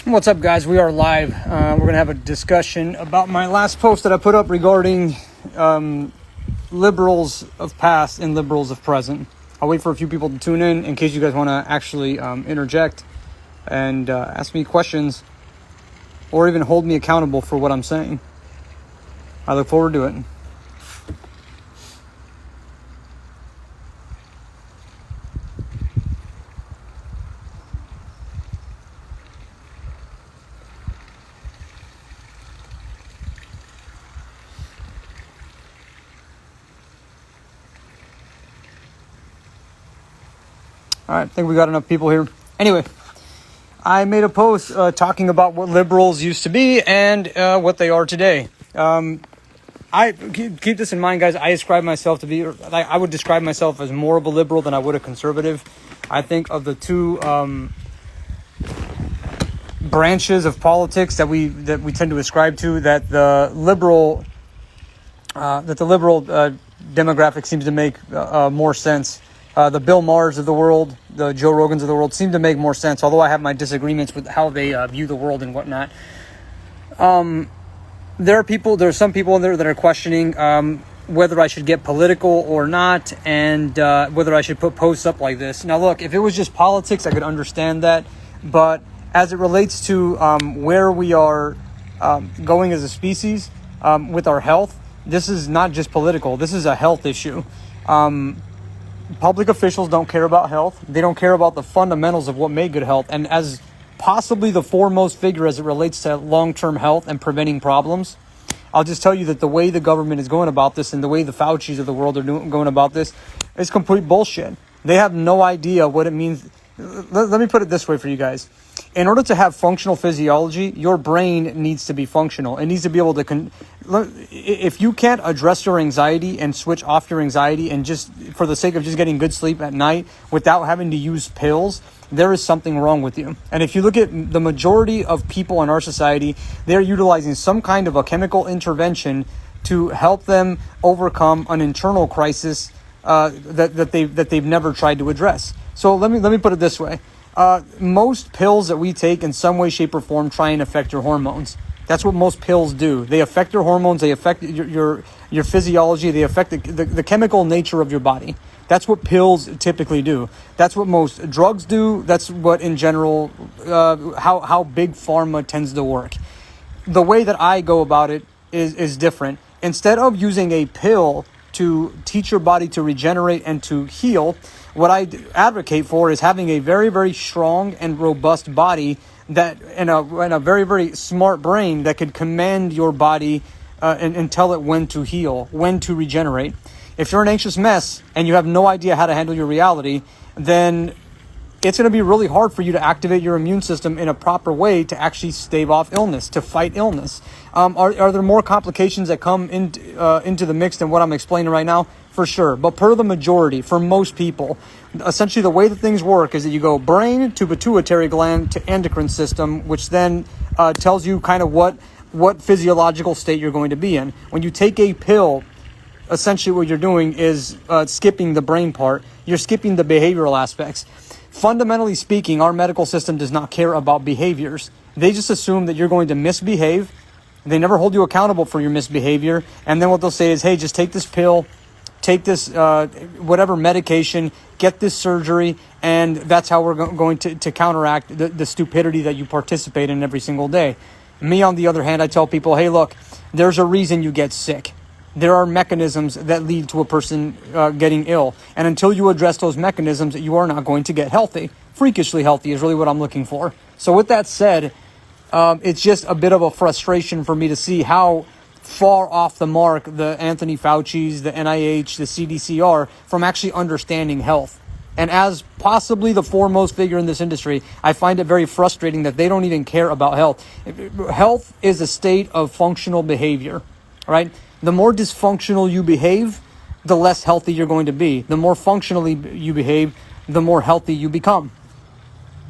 What's up, guys? We are live. We're going to have a discussion about my last post that I put up regarding liberals of past and liberals of present. I'll wait for a few people to tune in case you guys want to actually interject and ask me questions or even hold me accountable for what I'm saying. I look forward to it. All right, I think we got enough people here. Anyway, I made a post talking about what liberals used to be and what they are today. I keep this in mind, guys. I describe myself to be, I would describe myself as more of a liberal than I would a conservative. I think of the two branches of politics that we tend to ascribe to, that the liberal demographic seems to make more sense. The Bill Maher's of the world, the Joe Rogans of the world seem to make more sense, although I have my disagreements with how they view the world and whatnot. There are some people in there that are questioning whether I should get political or not, and whether I should put posts up like this. Now, look, if it was just politics, I could understand that, but as it relates to where we are going as a species with our health, this is not just political. This is a health issue. Public officials don't care about health. They don't care about the fundamentals of what make good health. And as possibly the foremost figure as it relates to long-term health and preventing problems, I'll just tell you that the way the government is going about this and the way the Faucis of the world are going about this is complete bullshit. They have no idea what it means. Let me put it this way for you guys. In order to have functional physiology, your brain needs to be functional. It needs to be able to... If you can't address your anxiety and switch off your anxiety and just for the sake of just getting good sleep at night without having to use pills, there is something wrong with you. And if you look at the majority of people in our society, they're utilizing some kind of a chemical intervention to help them overcome an internal crisis that they've never tried to address. So let me put it this way. Most pills that we take in some way, shape, or form try and affect your hormones. That's what most pills do. They affect your hormones. They affect your physiology. They affect the chemical nature of your body. That's what pills typically do. That's what most drugs do. That's what, in general, how big pharma tends to work. The way that I go about it is different. Instead of using a pill to teach your body to regenerate and to heal, what I advocate for is having a very, very strong and robust body that and a very, very smart brain that could command your body and tell it when to heal, when to regenerate. If you're an anxious mess and you have no idea how to handle your reality, then it's going to be really hard for you to activate your immune system in a proper way to actually stave off illness, to fight illness. Are there more complications that come into the mix than what I'm explaining right now? For sure. But per the majority, for most people, essentially the way that things work is that you go brain to pituitary gland to endocrine system, which then tells you kind of what physiological state you're going to be in. When you take a pill, essentially what you're doing is skipping the brain part. You're skipping the behavioral aspects. Fundamentally speaking, our medical system does not care about behaviors. They just assume that you're going to misbehave. They never hold you accountable for your misbehavior. And then what they'll say is, hey, just take this pill, take this whatever medication, get this surgery, and that's how we're going to counteract the stupidity that you participate in every single day. Me, on the other hand, I tell people, hey, look, there's a reason you get sick. There are mechanisms that lead to a person getting ill. And until you address those mechanisms, you are not going to get healthy. Freakishly healthy is really what I'm looking for. So with that said, it's just a bit of a frustration for me to see how far off the mark the Anthony Fauci's, the NIH, the CDC are from actually understanding health. And as possibly the foremost figure in this industry, I find it very frustrating that they don't even care about health. Health is a state of functional behavior, right? The more dysfunctional you behave, the less healthy you're going to be. The more functionally you behave, the more healthy you become.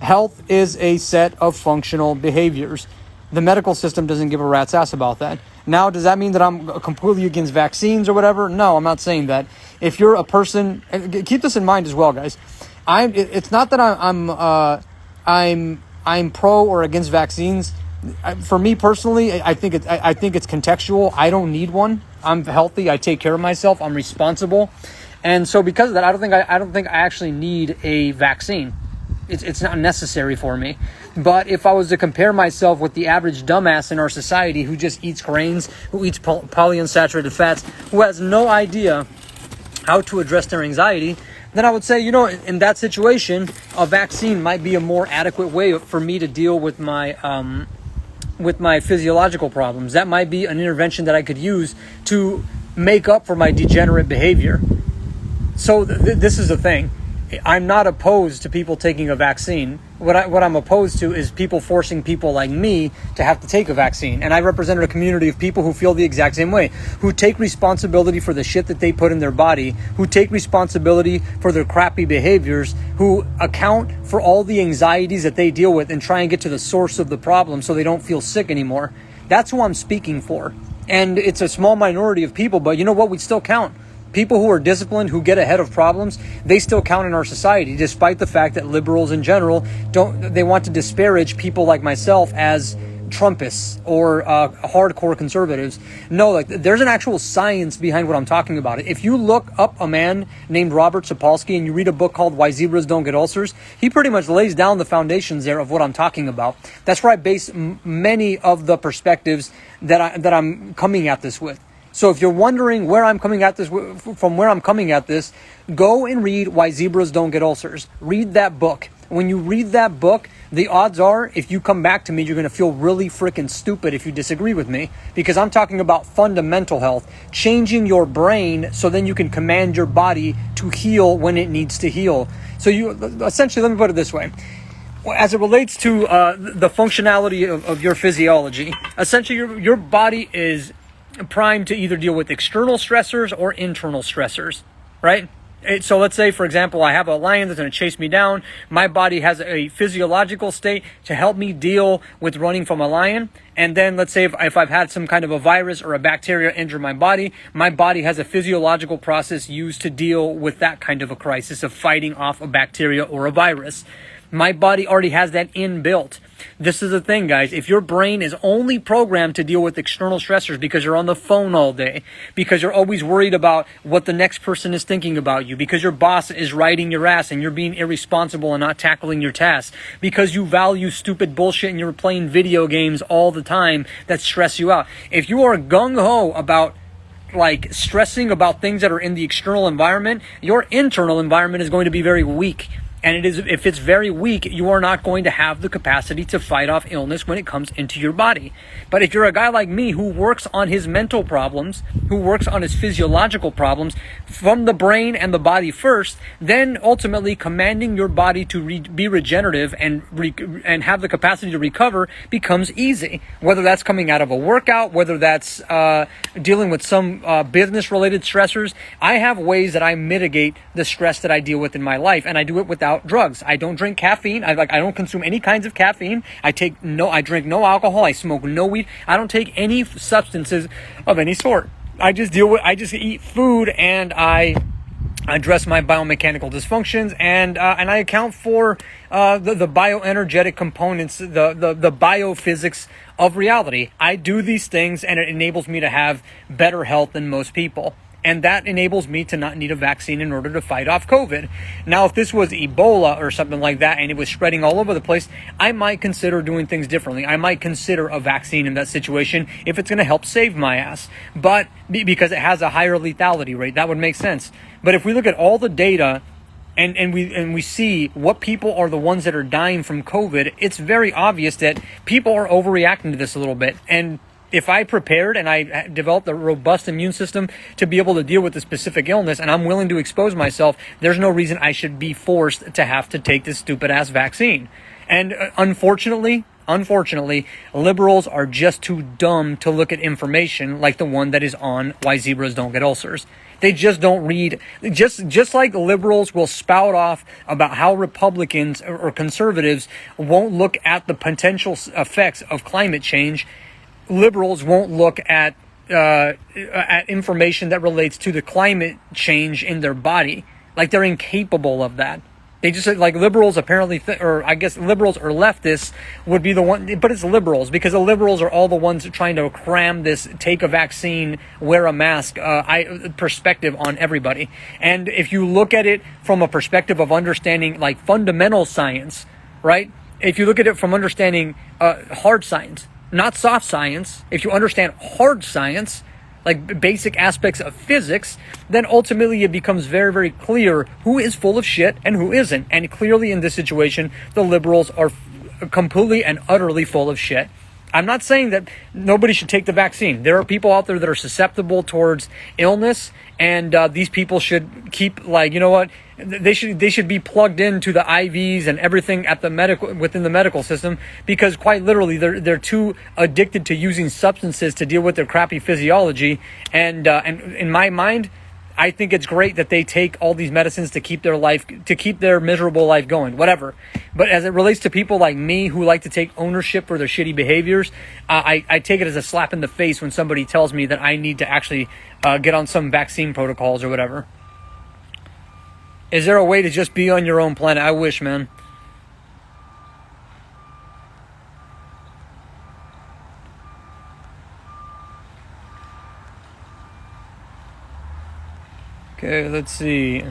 Health is a set of functional behaviors. The medical system doesn't give a rat's ass about that. Now, does that mean that I'm completely against vaccines or whatever? No, I'm not saying that. If you're a person, and keep this in mind as well, guys. It's not that I'm I'm pro or against vaccines, for me personally, I think it's contextual. I don't need one. I'm healthy. I take care of myself. I'm responsible, and so because of that, I don't think I actually need a vaccine. It's not necessary for me. But if I was to compare myself with the average dumbass in our society who just eats grains, who eats polyunsaturated fats, who has no idea how to address their anxiety, then I would say, in that situation, a vaccine might be a more adequate way for me to deal with my physiological problems. That might be an intervention that I could use to make up for my degenerate behavior. So this is the thing. I'm not opposed to people taking a vaccine. What I'm opposed to is people forcing people like me to have to take a vaccine. And I represented a community of people who feel the exact same way, who take responsibility for the shit that they put in their body, who take responsibility for their crappy behaviors, who account for all the anxieties that they deal with and try and get to the source of the problem so they don't feel sick anymore. That's who I'm speaking for. And it's a small minority of people, but you know what? We still count. People who are disciplined, who get ahead of problems, they still count in our society, despite the fact that liberals in general they want to disparage people like myself as Trumpists or hardcore conservatives. No, there's an actual science behind what I'm talking about. If you look up a man named Robert Sapolsky and you read a book called Why Zebras Don't Get Ulcers, he pretty much lays down the foundations there of what I'm talking about. That's where I base many of the perspectives that I'm coming at this with. So if you're wondering where I'm coming at this, go and read Why Zebras Don't Get Ulcers. Read that book. When you read that book, the odds are, if you come back to me, you're going to feel really freaking stupid if you disagree with me, because I'm talking about fundamental health, changing your brain so then you can command your body to heal when it needs to heal. So essentially, let me put it this way. As it relates to the functionality of your physiology, essentially your body is primed to either deal with external stressors or internal stressors, right? So let's say, for example, I have a lion that's going to chase me down. My body has a physiological state to help me deal with running from a lion. And then let's say if I've had some kind of a virus or a bacteria injure my body has a physiological process used to deal with that kind of a crisis of fighting off a bacteria or a virus. My body already has that inbuilt. This is the thing, guys. If your brain is only programmed to deal with external stressors because you're on the phone all day, because you're always worried about what the next person is thinking about you, because your boss is riding your ass and you're being irresponsible and not tackling your tasks, because you value stupid bullshit and you're playing video games all the time that stress you out. If you are gung-ho about stressing about things that are in the external environment, your internal environment is going to be very weak. And if it's very weak, you are not going to have the capacity to fight off illness when it comes into your body. But if you're a guy like me who works on his mental problems, who works on his physiological problems from the brain and the body first, then ultimately commanding your body to be regenerative and have the capacity to recover becomes easy. Whether that's coming out of a workout, whether that's dealing with some business-related stressors, I have ways that I mitigate the stress that I deal with in my life, and I do it without drugs. I don't drink caffeine. I don't consume any kinds of caffeine. I drink no alcohol. I smoke no weed. I don't take any substances of any sort. I just eat food and I address my biomechanical dysfunctions and I account for the bioenergetic components, the biophysics of reality. I do these things and it enables me to have better health than most people. And that enables me to not need a vaccine in order to fight off COVID. Now, if this was Ebola or something like that and it was spreading all over the place, I might consider doing things differently. I might consider a vaccine in that situation if it's going to help save my ass. But because it has a higher lethality rate, that would make sense. But if we look at all the data and we see what people are the ones that are dying from COVID, it's very obvious that people are overreacting to this a little bit. And if I prepared and I developed a robust immune system to be able to deal with a specific illness and I'm willing to expose myself, there's no reason I should be forced to have to take this stupid ass vaccine. And unfortunately, liberals are just too dumb to look at information like the one that is on Why Zebras Don't Get Ulcers. They just don't read. Just like liberals will spout off about how Republicans or conservatives won't look at the potential effects of climate change, liberals won't look at information that relates to the climate change in their body. Like they're incapable of that. They just said, like, liberals apparently, or I guess liberals or leftists would be the one, but it's liberals, because the liberals are all the ones trying to cram this take a vaccine, wear a mask perspective on everybody. And if you look at it from a perspective of understanding, like, fundamental science, right? If you look at it from understanding hard science, not soft science, if you understand hard science, like basic aspects of physics, then ultimately it becomes very, very clear who is full of shit and who isn't. And clearly in this situation, the liberals are completely and utterly full of shit. I'm not saying that nobody should take the vaccine. There are people out there that are susceptible towards illness, and these people should keep, like, you know what? They should be plugged into the IVs and everything at the within the medical system, because quite literally they're too addicted to using substances to deal with their crappy physiology. And in my mind, I think it's great that they take all these medicines to keep their miserable life going, whatever. But as it relates to people like me who like to take ownership for their shitty behaviors, I take it as a slap in the face when somebody tells me that I need to actually get on some vaccine protocols or whatever. Is there a way to just be on your own planet? I wish, man. Okay, let's see.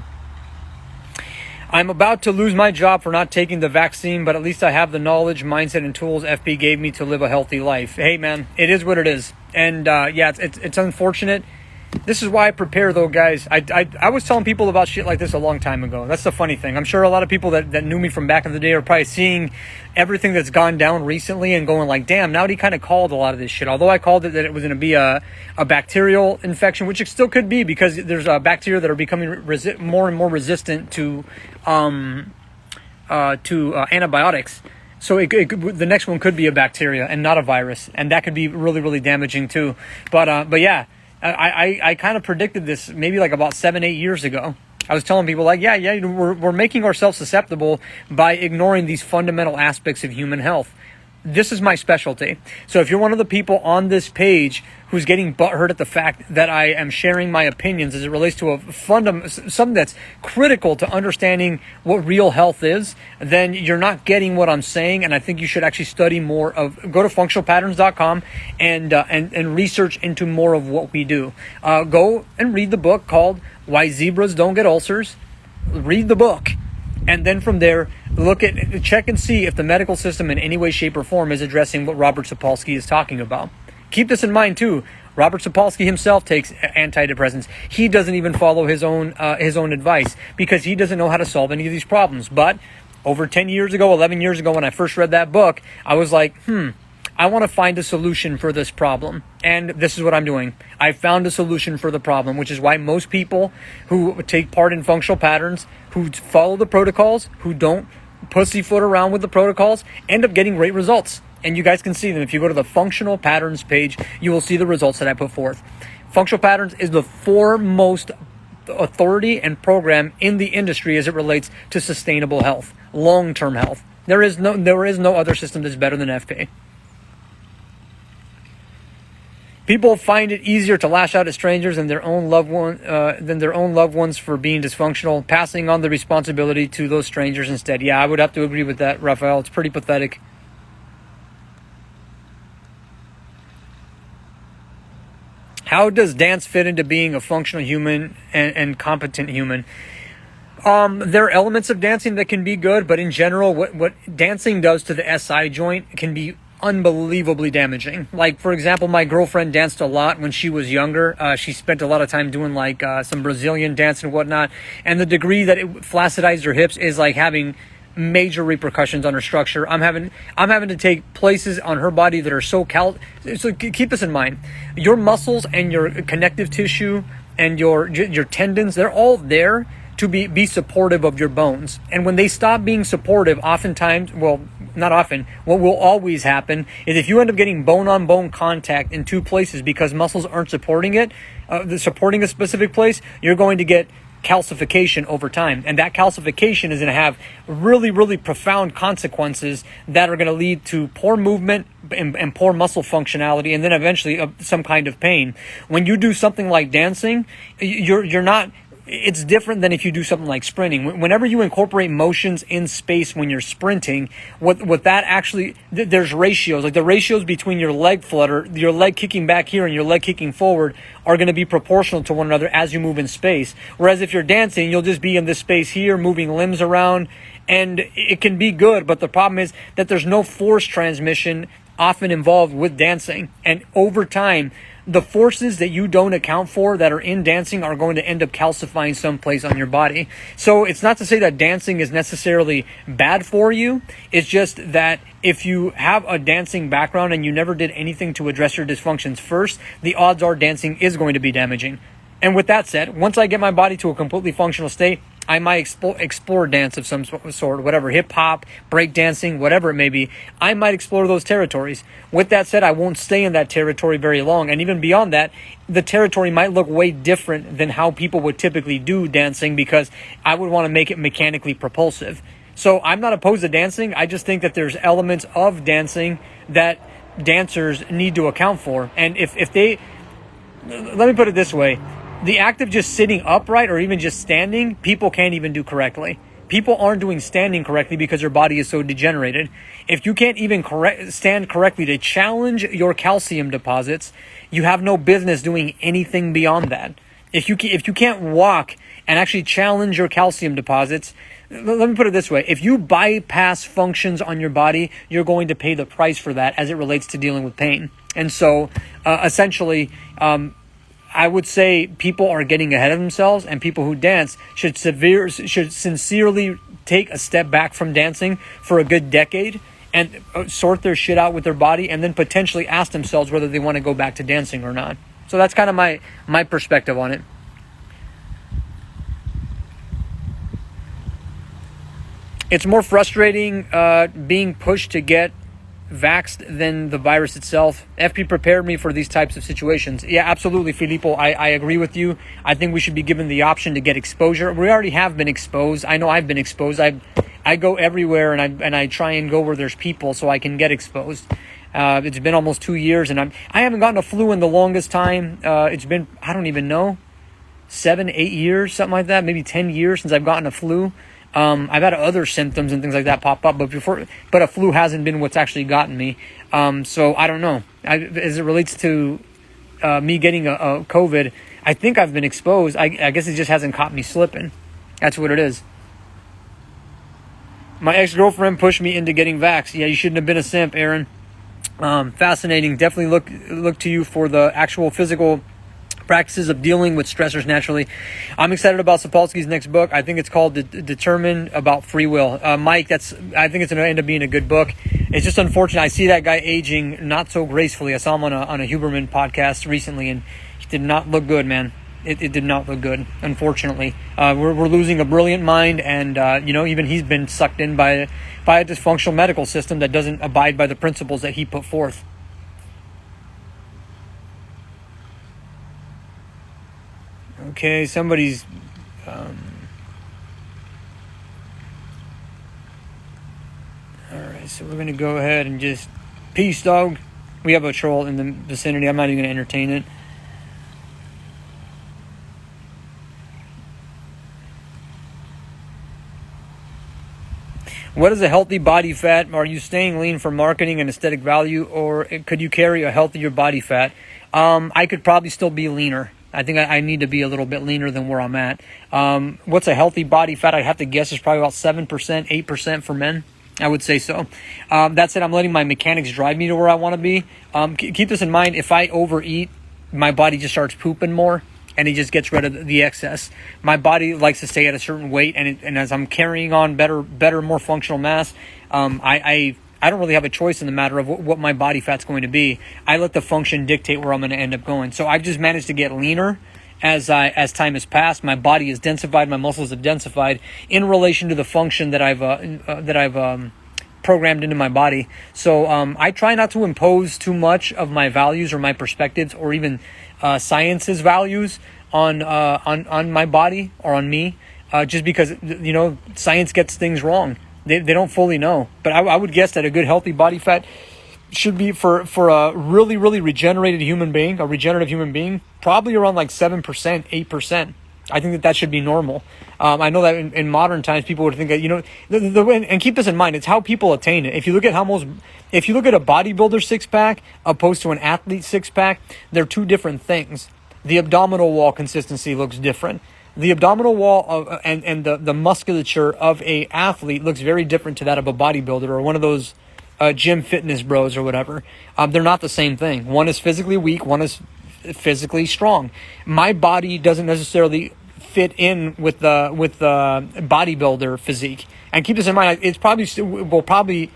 I'm about to lose my job for not taking the vaccine, but at least I have the knowledge, mindset, and tools FP gave me to live a healthy life. Hey, man, it is what it is. And yeah, it's unfortunate. This is why I prepare, though, guys. I was telling people about shit like this a long time ago. That's the funny thing. I'm sure a lot of people that knew me from back in the day are probably seeing everything that's gone down recently and going like, damn, now he kind of called a lot of this shit. Although I called it that it was going to be a bacterial infection, which it still could be, because there's bacteria that are becoming more and more resistant to antibiotics. So the next one could be a bacteria and not a virus, and that could be really, really damaging too. But yeah. I kind of predicted this maybe like about 7-8 years ago. I was telling people like, yeah, we're making ourselves susceptible by ignoring these fundamental aspects of human health. This is my specialty. So if you're one of the people on this page who's getting butthurt at the fact that I am sharing my opinions as it relates to something that's critical to understanding what real health is, then you're not getting what I'm saying. And I think you should actually study more go to functionalpatterns.com and research into more of what we do. Go and read the book called Why Zebras Don't Get Ulcers. Read the book. And then from there, check and see if the medical system in any way, shape, or form is addressing what Robert Sapolsky is talking about. Keep this in mind too. Robert Sapolsky himself takes antidepressants. He doesn't even follow his own advice, because he doesn't know how to solve any of these problems. But over 10 years ago, 11 years ago, when I first read that book, I was like, I want to find a solution for this problem. And this is what I'm doing. I found a solution for the problem, which is why most people who take part in functional patterns, who follow the protocols, who don't pussyfoot around with the protocols, end up getting great results. And you guys can see them. If you go to the functional patterns page, you will see the results that I put forth. Functional patterns is the foremost authority and program in the industry as it relates to sustainable health, long-term health. There is no other system that's better than FP. People find it easier to lash out at strangers than their own loved ones for being dysfunctional, passing on the responsibility to those strangers instead. Yeah, I would have to agree with that, Raphael. It's pretty pathetic. How does dance fit into being a functional human and competent human? There are elements of dancing that can be good, but in general, what dancing does to the SI joint can be unbelievably damaging. Like, for example, my girlfriend danced a lot when she was younger. She spent a lot of time doing like some Brazilian dance and whatnot, and the degree that it flaccidized her hips is like having major repercussions on her structure. I'm having to take places on her body that are so keep this in mind. Your muscles and your connective tissue and your tendons, they're all there to be supportive of your bones. And when they stop being supportive, oftentimes, well, not often, what will always happen is if you end up getting bone-on-bone contact in two places because muscles aren't supporting a specific place, you're going to get calcification over time. And that calcification is going to have really, really profound consequences that are going to lead to poor movement and poor muscle functionality, and then eventually some kind of pain. When you do something like dancing, you're not it's different than if you do something like sprinting. Whenever you incorporate motions in space when you're sprinting, what that actually, there's ratios. Like the ratios between your leg flutter, your leg kicking back here and your leg kicking forward are going to be proportional to one another as you move in space. Whereas if you're dancing, you'll just be in this space here, moving limbs around, and it can be good. But the problem is that there's no force transmission often involved with dancing. And over time, the forces that you don't account for that are in dancing are going to end up calcifying someplace on your body. So it's not to say that dancing is necessarily bad for you. It's just that if you have a dancing background and you never did anything to address your dysfunctions first, the odds are dancing is going to be damaging. And with that said, once I get my body to a completely functional state, I might explore dance of some sort, whatever, hip hop, break dancing, whatever it may be. I might explore those territories. With that said, I won't stay in that territory very long. And even beyond that, the territory might look way different than how people would typically do dancing, because I would want to make it mechanically propulsive. So I'm not opposed to dancing. I just think that there's elements of dancing that dancers need to account for. And if they, let me put it this way, the act of just sitting upright or even just standing, people can't even do correctly. People aren't doing standing correctly because their body is so degenerated. If you can't even stand correctly to challenge your calcium deposits, you have no business doing anything beyond that. If you can't walk and actually challenge your calcium deposits, let me put it this way. If you bypass functions on your body, you're going to pay the price for that as it relates to dealing with pain. And so essentially, I would say people are getting ahead of themselves, and people who dance should sincerely take a step back from dancing for a good decade and sort their shit out with their body, and then potentially ask themselves whether they want to go back to dancing or not. So that's kind of my perspective on it. It's more frustrating being pushed to get vaxxed than the virus itself. FP prepared me for these types of situations. Yeah, absolutely, Filippo. I agree with you. I think we should be given the option to get exposure. We already have been exposed. I know I've been exposed. I go everywhere, and I try and go where there's people so I can get exposed. It's been almost 2 years, and I haven't gotten a flu in the longest time. It's been, I don't even know, 7, 8 years, something like that, maybe 10 years since I've gotten a flu. I've had other symptoms and things like that pop up, but a flu hasn't been what's actually gotten me. So I don't know. As it relates to me getting a COVID, I think I've been exposed. I guess it just hasn't caught me slipping. That's what it is. My ex-girlfriend pushed me into getting vaxxed. Yeah, you shouldn't have been a simp, Aaron. Fascinating. Definitely look to you for the actual physical practices of dealing with stressors naturally. I'm excited about Sapolsky's next book. I think it's called Determined, about free will. Mike, I think it's going to end up being a good book. It's just unfortunate. I see that guy aging not so gracefully. I saw him on a Huberman podcast recently, and he did not look good, man. It did not look good, unfortunately. We're losing a brilliant mind, and even he's been sucked in by a dysfunctional medical system that doesn't abide by the principles that he put forth. Okay, somebody's all right, so we're going to go ahead and just peace, dog. We have a troll in the vicinity. I'm not even going to entertain it. What is a healthy body fat? Are you staying lean for marketing and aesthetic value, or could you carry a healthier body fat? I could probably still be leaner. I think I need to be a little bit leaner than where I'm at. What's a healthy body fat? I'd have to guess is probably about 7%, 8% for men. I would say so. That said, I'm letting my mechanics drive me to where I want to be. Keep this in mind. If I overeat, my body just starts pooping more, and it just gets rid of the excess. My body likes to stay at a certain weight, and as I'm carrying on better, more functional mass, I don't really have a choice in the matter of what my body fat's going to be. I let the function dictate where I'm going to end up going. So I've just managed to get leaner as time has passed. My body is densified, my muscles have densified in relation to the function that I've programmed into my body. So I try not to impose too much of my values or my perspectives or even science's values on my body or on me, just because science gets things wrong. They don't fully know. But I would guess that a good healthy body fat should be for a really, really regenerated human being, a regenerative human being, probably around like 7%, 8%. I think that that should be normal. I know that in modern times, people would think that, you know, and keep this in mind, it's how people attain it. If you look at if you look at a bodybuilder six pack opposed to an athlete six pack, they're two different things. The abdominal wall consistency looks different. The abdominal wall and the musculature of a athlete looks very different to that of a bodybuilder or one of those gym fitness bros or whatever. They're not the same thing. One is physically weak, one is physically strong. My body doesn't necessarily fit in with the bodybuilder physique. And keep this in mind, it's probably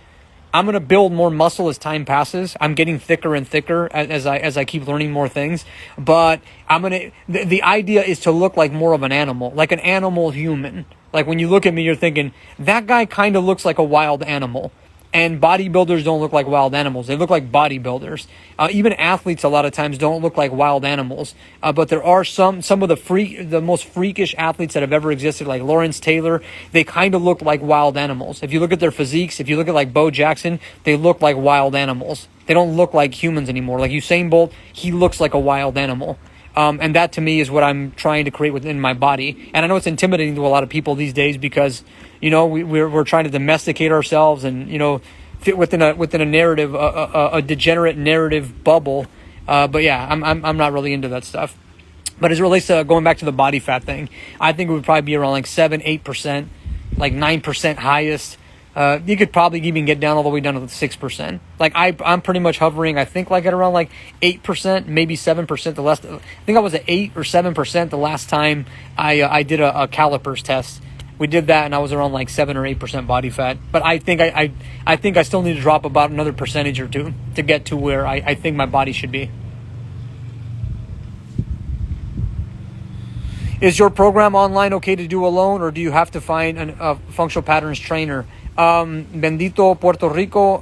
I'm going to build more muscle as time passes. I'm getting thicker and thicker as I keep learning more things. But the idea is to look like more of an animal, like an animal human. Like when you look at me, you're thinking, that guy kind of looks like a wild animal. And bodybuilders don't look like wild animals. They look like bodybuilders. Even athletes a lot of times don't look like wild animals. But there are some of the most freakish athletes that have ever existed, like Lawrence Taylor. They kind of look like wild animals. If you look at their physiques, if you look at like Bo Jackson, they look like wild animals. They don't look like humans anymore. Like Usain Bolt, he looks like a wild animal. And that to me is what I'm trying to create within my body. And I know it's intimidating to a lot of people these days because, you know, we're trying to domesticate ourselves and, you know, fit within a narrative, a degenerate narrative bubble. But yeah, I'm not really into that stuff. But as it relates to going back to the body fat thing, I think it would probably be around like 7-8%, like 9% highest. You could probably even get down all the way down to 6%. Like I'm pretty much hovering, I think, like at around like 8%, maybe 7%. I think I was at 8 or 7% the last time I did a calipers test. We did that, and I was around like 7 or 8% body fat. But I think I think I still need to drop about another percentage or two to get to where I think my body should be. Is your program online okay to do alone, or do you have to find a functional patterns trainer? Bendito Puerto Rico.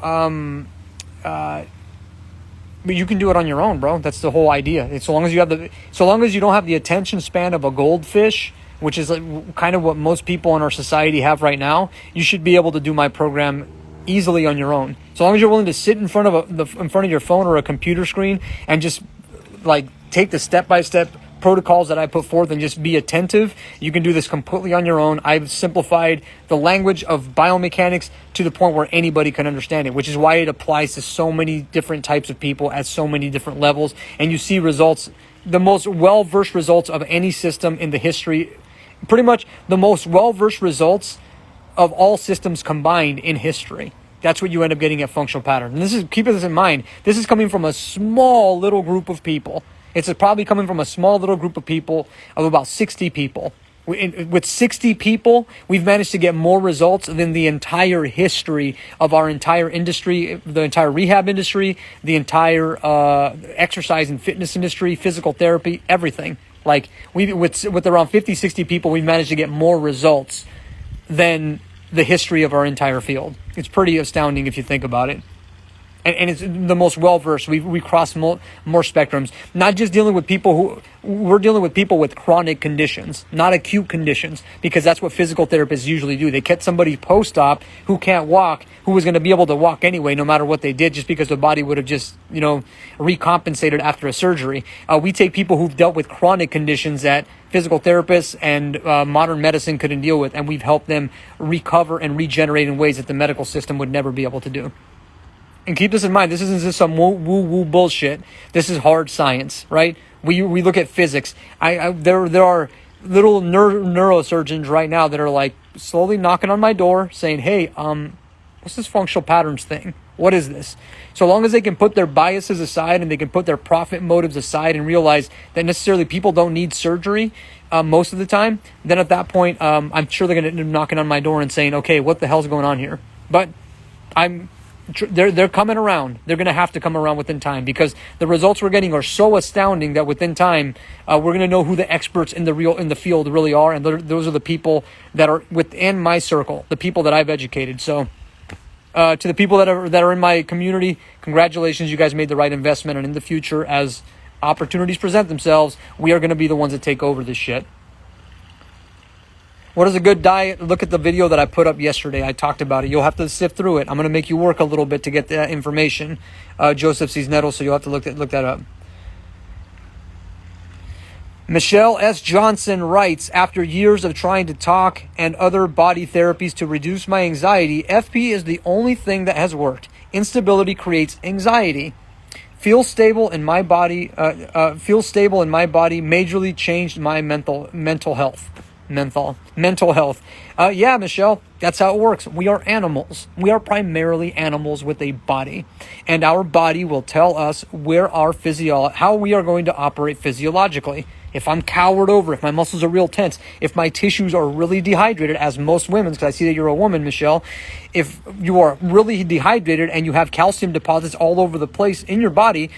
But you can do it on your own, bro. That's the whole idea. It's so long as you don't have the attention span of a goldfish, which is like kind of what most people in our society have right now, you should be able to do my program easily on your own. So long as you're willing to sit in front of your phone or a computer screen and just like take the step-by-step protocols that I put forth and just be attentive, you can do this completely on your own. I've simplified the language of biomechanics to the point where anybody can understand it, which is why it applies to so many different types of people at so many different levels. And you see results, the most well-versed results of any system in the history, pretty much the most well-versed results of all systems combined in history. That's what you end up getting at functional pattern. And keep this in mind, this is coming from a small little group of people. It's probably coming from a small little group of people of about 60 people. With 60 people, we've managed to get more results than the entire history of our entire industry, the entire rehab industry, the entire exercise and fitness industry, physical therapy, everything. Like with around 50, 60 people, we've managed to get more results than the history of our entire field. It's pretty astounding if you think about it. And it's the most well-versed. We cross more spectrums. Not just dealing with people we're dealing with people with chronic conditions, not acute conditions, because that's what physical therapists usually do. They get somebody post-op who can't walk, who was going to be able to walk anyway, no matter what they did, just because the body would have just, recompensated after a surgery. We take people who've dealt with chronic conditions that physical therapists and modern medicine couldn't deal with, and we've helped them recover and regenerate in ways that the medical system would never be able to do. And keep this in mind, this isn't just some woo-woo bullshit. This is hard science, right? We look at physics. There are little neurosurgeons right now that are like slowly knocking on my door saying, hey, what's this functional patterns thing? What is this? So long as they can put their biases aside and they can put their profit motives aside and realize that necessarily people don't need surgery most of the time, then at that point, I'm sure they're going to end up knocking on my door and saying, okay, what the hell's going on here? But they're coming around. They're going to have to come around within time because the results we're getting are so astounding that within time we're going to know who the experts in the field really are, and those are the people that are within my circle, the people that I've educated. So to the people that are in my community, congratulations, you guys made the right investment, and in the future, as opportunities present themselves, we are going to be the ones that take over this shit. What is a good diet? Look at the video that I put up yesterday. I talked about it. You'll have to sift through it. I'm going to make you work a little bit to get that information. Joseph Cisneros, so you'll have to look that up. Michelle S. Johnson writes, after years of trying to talk and other body therapies to reduce my anxiety, FP is the only thing that has worked. Instability creates anxiety. Feel stable in my body. Majorly changed my mental health. Mental health. Yeah, Michelle, that's how it works. We are animals. We are primarily animals with a body, and our body will tell us where our how we are going to operate physiologically. If I'm cowered over, if my muscles are real tense, if my tissues are really dehydrated, as most women's, because I see that you're a woman, Michelle, if you are really dehydrated and you have calcium deposits all over the place in your body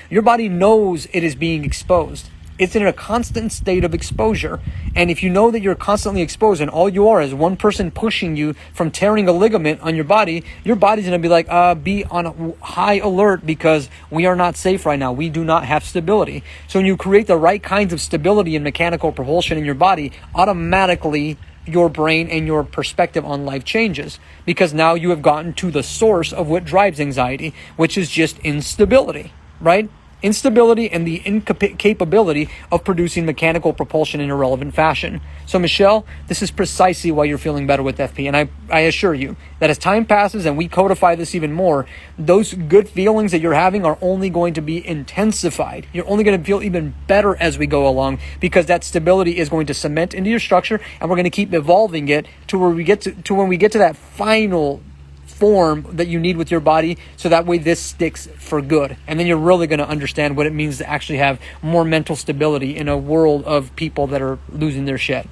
knows it is being exposed. It's in a constant state of exposure. And if you know that you're constantly exposed and all you are is one person pushing you from tearing a ligament on your body's going to be like, be on high alert because we are not safe right now. We do not have stability. So when you create the right kinds of stability and mechanical propulsion in your body, automatically your brain and your perspective on life changes, because now you have gotten to the source of what drives anxiety, which is just instability, right? Instability and the incapability of producing mechanical propulsion in a relevant fashion. So Michelle, this is precisely why you're feeling better with FP. And I assure you that as time passes and we codify this even more, those good feelings that you're having are only going to be intensified. You're only going to feel even better as we go along, because that stability is going to cement into your structure, and we're going to keep evolving it to where we get to when we get to that final form that you need with your body, so that way this sticks for good. And then you're really going to understand what it means to actually have more mental stability in a world of people that are losing their shit.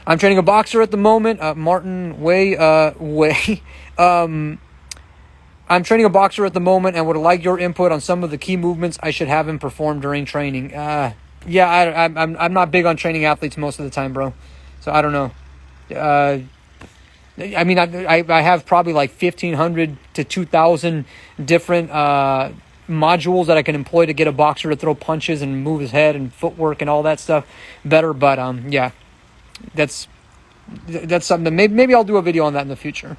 I'm training a boxer at the moment, Martin Way. I'm training a boxer at the moment and would like your input on some of the key movements I should have him perform during training. Yeah, I'm not big on training athletes most of the time, bro. So I don't know. I mean, I have probably like 1,500 to 2,000 different modules that I can employ to get a boxer to throw punches and move his head and footwork and all that stuff better. But yeah, that's something that maybe I'll do a video on that in the future.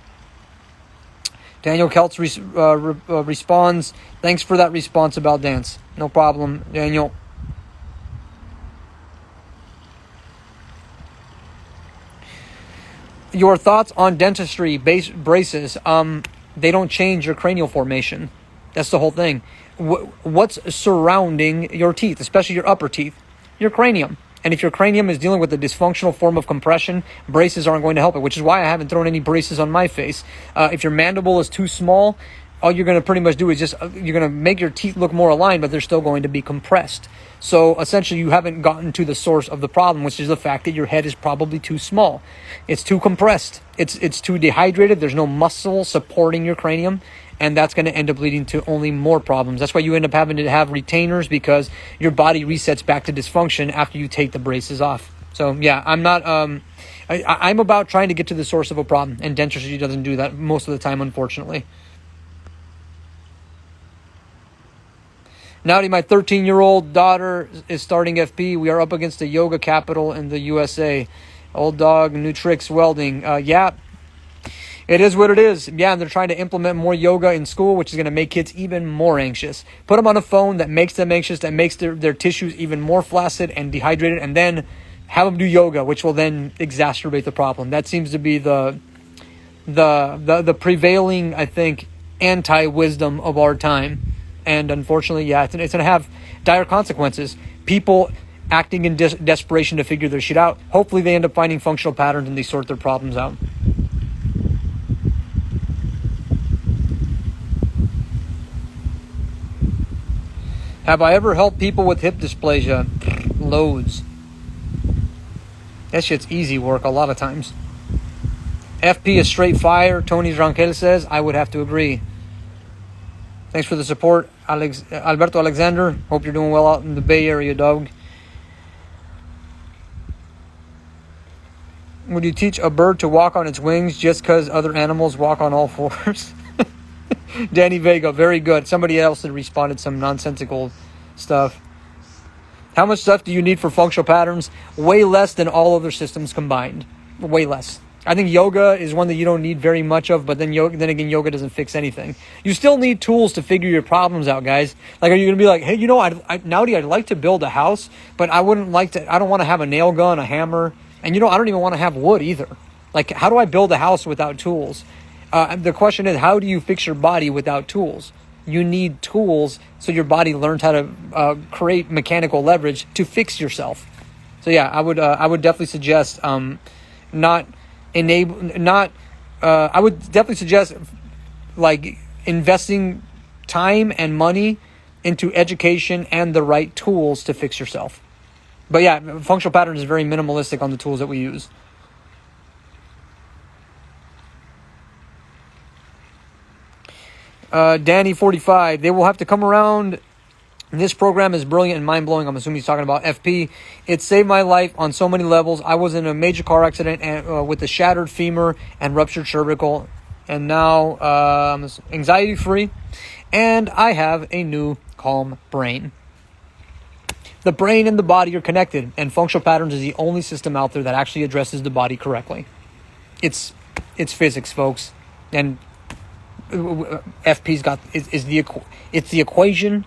Daniel Keltz responds, thanks for that response about dance. No problem, Daniel. Your thoughts on dentistry braces? They don't change your cranial formation. That's the whole thing. What's surrounding your teeth, especially your upper teeth? Your cranium. And if your cranium is dealing with a dysfunctional form of compression, braces aren't going to help it, which is why I haven't thrown any braces on my face. If your mandible is too small, all you're going to pretty much do is you're going to make your teeth look more aligned, but they're still going to be compressed. So essentially you haven't gotten to the source of the problem, which is the fact that your head is probably too small. It's too compressed. It's too dehydrated. There's no muscle supporting your cranium, and that's going to end up leading to only more problems. That's why you end up having to have retainers, because your body resets back to dysfunction after you take the braces off. So yeah, I'm not, I'm about trying to get to the source of a problem, and dentistry doesn't do that most of the time, unfortunately. Nowdy, my 13-year-old daughter is starting FP. We are up against the yoga capital in the USA. Old dog, new tricks, welding. Yeah, it is what it is. Yeah, and they're trying to implement more yoga in school, which is going to make kids even more anxious. Put them on a phone that makes them anxious, that makes their tissues even more flaccid and dehydrated, and then have them do yoga, which will then exacerbate the problem. That seems to be the prevailing, I think, anti-wisdom of our time. And unfortunately, yeah, it's going to have dire consequences. People acting in desperation to figure their shit out. Hopefully they end up finding functional patterns and they sort their problems out. Have I ever helped people with hip dysplasia? Loads. That shit's easy work a lot of times. FP is straight fire, Tony Ranquel says. I would have to agree. Thanks for the support, Alberto Alexander. Hope you're doing well out in the Bay Area, dog. Would you teach a bird to walk on its wings just because other animals walk on all fours? Danny Vega, very good. Somebody else had responded some nonsensical stuff. How much stuff do you need for functional patterns? Way less than all other systems combined. Way less. I think yoga is one that you don't need very much of, but then again, yoga doesn't fix anything. You still need tools to figure your problems out, guys. Like, are you going to be like, hey, Nowdy, I'd like to build a house, but I don't want to have a nail gun, a hammer, and I don't even want to have wood either. Like, how do I build a house without tools? The question is, how do you fix your body without tools? You need tools so your body learns how to create mechanical leverage to fix yourself. So yeah, I would definitely suggest I would definitely suggest like investing time and money into education and the right tools to fix yourself. But yeah, functional patterns is very minimalistic on the tools that we use. Danny 45, they will have to come around. This program is brilliant and mind-blowing. I'm assuming he's talking about FP. It saved my life on so many levels. I was in a major car accident and with a shattered femur and ruptured cervical. And now I'm anxiety-free. And I have a new calm brain. The brain and the body are connected. And functional patterns is the only system out there that actually addresses the body correctly. It's physics, folks. And FP's got it's the equation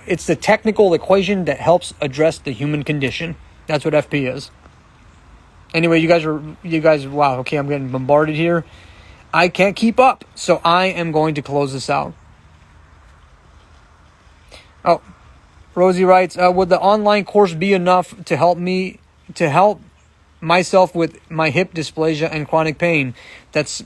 it's the technical equation that helps address the human condition. That's what FP is. Anyway, you guys wow, okay, I'm getting bombarded here. I can't keep up, so I am going to close this out. Oh, Rosie writes, would the online course be enough to help myself with my hip dysplasia and chronic pain? That's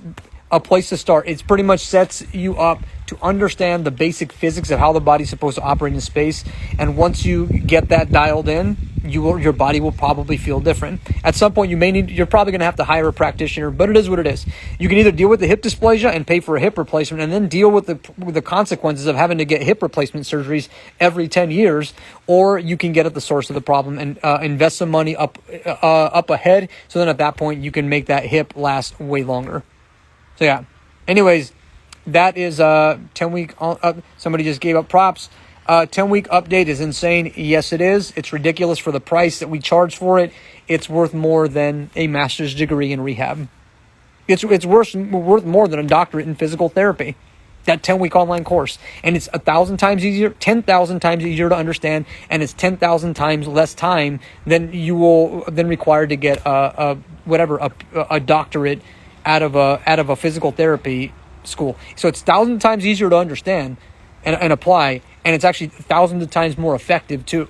a place to start. It pretty much sets you up to understand the basic physics of how the body's supposed to operate in space. And once you get that dialed in, your body will probably feel different. At some point, you're probably going to have to hire a practitioner, but it is what it is. You can either deal with the hip dysplasia and pay for a hip replacement, and then deal with the consequences of having to get hip replacement surgeries every 10 years, or you can get at the source of the problem and invest some money up ahead. So then at that point, you can make that hip last way longer. So yeah, anyways, that is 10-week, somebody just gave up props. 10-week update is insane. Yes, it is. It's ridiculous for the price that we charge for it. It's worth more than a master's degree in rehab. It's worth more than a doctorate in physical therapy. That 10-week online course. And it's 1,000 times easier, 10,000 times easier to understand, and it's 10,000 times less time than required to get a doctorate out of a physical therapy school. So it's 1,000 times easier to understand and apply, and it's actually 1,000 times more effective too.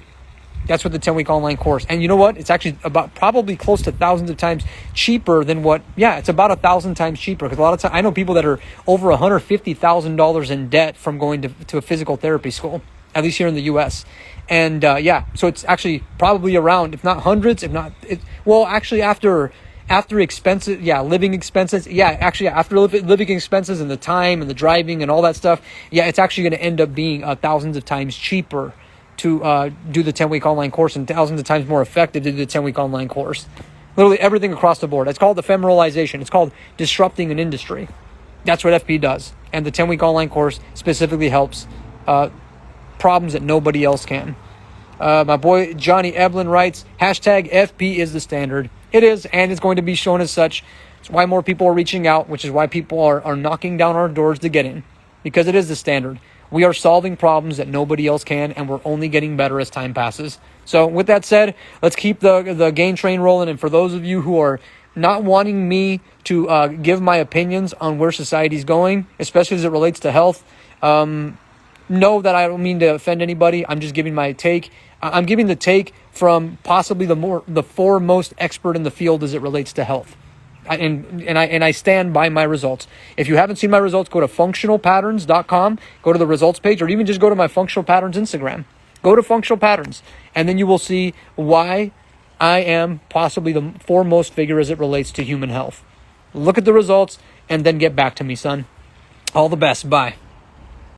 That's what the 10-week online course. And you know what? It's actually probably close to thousands of times cheaper than it's about 1,000 times cheaper. Because a lot of times I know people that are over $150,000 in debt from going to a physical therapy school, at least here in the U.S. And so it's actually probably around, if not hundreds, after expenses, living expenses, after living expenses and the time and the driving and all that stuff, it's actually going to end up being thousands of times cheaper to do the 10-week online course, and thousands of times more effective to do the 10-week online course. Literally everything across the board. It's called ephemeralization. It's called disrupting an industry. That's what FP does. And the 10-week online course specifically helps problems that nobody else can. My boy Johnny Eblin writes, #FP is the standard. It is, and it's going to be shown as such. It's why more people are reaching out, which is why people are knocking down our doors to get in, because it is the standard. We are solving problems that nobody else can, and we're only getting better as time passes. So with that said, let's keep the gain train rolling. And for those of you who are not wanting me to give my opinions on where society's going, especially as it relates to health, know that I don't mean to offend anybody. I'm just giving my take. I'm giving the take from possibly the foremost expert in the field as it relates to health. And I stand by my results. If you haven't seen my results, go to functionalpatterns.com, go to the results page, or even just go to my Functional Patterns Instagram. Go to Functional Patterns, and then you will see why I am possibly the foremost figure as it relates to human health. Look at the results, and then get back to me, son. All the best. Bye.